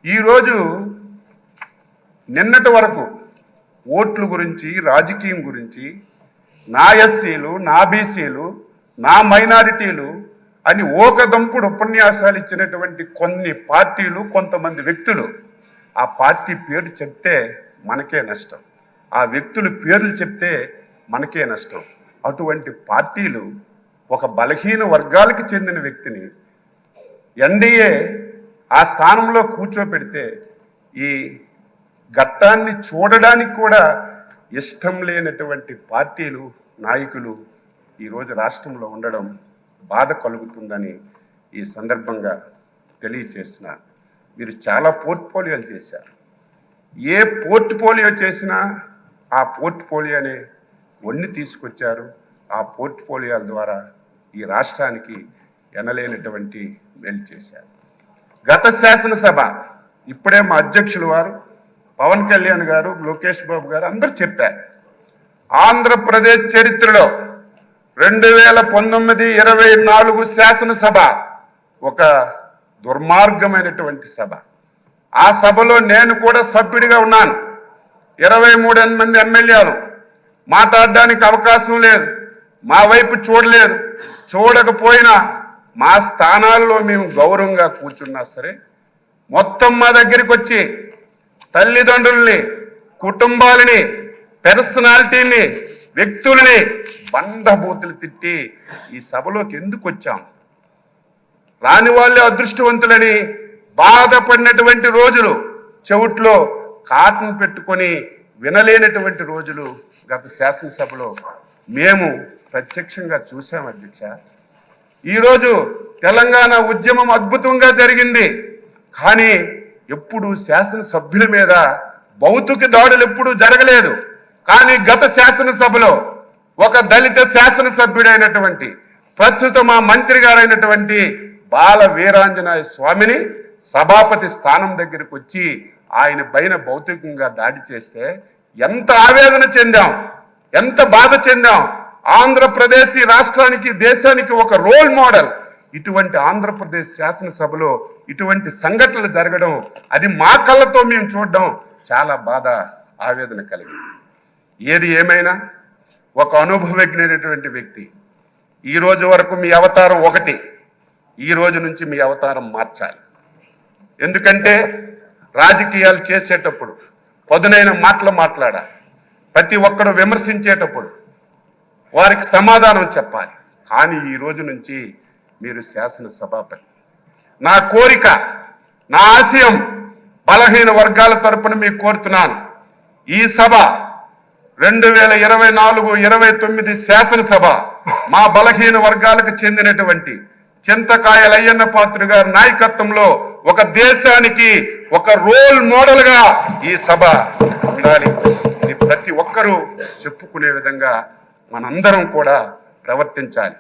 ఈరోజు నిన్నటి వరకు ఓట్ల గురించి, రాజకీయం గురించి, నా ఎస్సీలు, నా బీసీలు, నా మైనారిటీలు అని ఓకదంపుడు ఉపన్యాసాలు ఇచ్చినటువంటి కొన్ని పార్టీలు, కొంతమంది వ్యక్తులు, ఆ పార్టీ పేరు చెప్తే మనకే నష్టం, ఆ వ్యక్తుల పేర్లు చెప్తే మనకే నష్టం. అటువంటి పార్టీలు ఒక బలహీన వర్గాలకు చెందిన వ్యక్తిని ఎన్డీఏ ఆ స్థానంలో కూర్చోపెడితే ఈ ఘట్టాన్ని చూడడానికి కూడా ఇష్టం లేనటువంటి పార్టీలు, నాయకులు ఈరోజు రాష్ట్రంలో ఉండడం బాధ కలుగుతుందని ఈ సందర్భంగా తెలియచేస్తున్నారు. మీరు చాలా పోర్ట్ఫోలియోలు చేశారు. ఏ పోర్ట్ఫోలియో చేసినా ఆ పోర్ట్ఫోలియోని వన్ని తీసుకొచ్చారు. ఆ పోర్ట్ఫోలియోల ద్వారా ఈ రాష్ట్రానికి ఎనలేనటువంటి మేలు చేశారు. గత శాసనసభ ఇప్పుడే మా అధ్యక్షులు వారు పవన్ కళ్యాణ్ గారు, లోకేష్ బాబు గారు అందరూ చెప్పారు, ఆంధ్రప్రదేశ్ చరిత్రలో 2019-24 శాసనసభ ఒక దుర్మార్గమైనటువంటి సభ. ఆ సభలో నేను కూడా సభ్యుడిగా ఉన్నాను. 23 మంది ఎమ్మెల్యేలు మాట్లాడడానికి అవకాశం లేదు, మా వైపు చూడలేదు. చూడకపోయినా మా స్థానాల్లో మేము గౌరవంగా కూర్చున్నా సరే మొత్తం మా దగ్గరికి వచ్చి తల్లిదండ్రుల్ని, కుటుంబాలని, పర్సనాలిటీని, వ్యక్తుల్ని బండబూతులు తిట్టి ఈ సభలోకి ఎందుకు వచ్చాం, రాని వాళ్ళే అదృష్టవంతులని బాధపడినటువంటి రోజులు, చెవుట్లో కాటన్ పెట్టుకొని వినలేనటువంటి రోజులు గత శాసనసభలో మేము ప్రత్యక్షంగా చూసాం అధ్యక్ష. ఈరోజు తెలంగాణ ఉద్యమం అద్భుతంగా జరిగింది, కానీ ఎప్పుడు శాసనసభ్యుల మీద భౌతిక దాడులు ఎప్పుడు జరగలేదు. కానీ గత శాసనసభలో ఒక దళిత శాసనసభ్యుడైనటువంటి ప్రస్తుత మా మంత్రి గారైనటువంటి బాల వీరాంజనేయ స్వామిని సభాపతి స్థానం దగ్గరికి వచ్చి ఆయన పైన భౌతికంగా దాడి చేస్తే ఎంత ఆవేదన చెందాం, ఎంత బాధ చెందాం. ఆంధ్రప్రదేశ్ రాష్ట్రానికి, దేశానికి ఒక రోల్ మోడల్. ఇటువంటి ఆంధ్రప్రదేశ్ శాసనసభలో ఇటువంటి సంఘటనలు జరగడం, అది మా కళ్ళతో మేము చూడడం చాలా బాధ, ఆవేదన కలిగింది. ఏది ఏమైనా ఒక అనుభవజ్ఞైనటువంటి వ్యక్తి, ఈ రోజు వరకు మీ అవతారం ఒకటి, ఈ రోజు నుంచి మీ అవతారం మార్చాలి. ఎందుకంటే రాజకీయాలు చేసేటప్పుడు పదునైన మాటలు మాట్లాడాలి. ప్రతి ఒక్కరు విమర్శించేటప్పుడు వారికి సమాధానం చెప్పాలి. కానీ ఈ రోజు నుంచి మీరు శాసనసభాపతి. నా కోరిక, నా ఆశయం బలహీన వర్గాల తరపున మీకు కోరుతున్నాను. ఈ సభ 2024-29 శాసనసభ మా బలహీన వర్గాలకు చెందినటువంటి చింతకాయల అయ్యన్న పాత్ర గారి నాయకత్వంలో ఒక దేశానికి ఒక రోల్ మోడల్ గా ఈ సభ ఉండాలి. ఇది ప్రతి ఒక్కరూ చెప్పుకునే విధంగా మనందరం కూడా ప్రవర్తించాలి.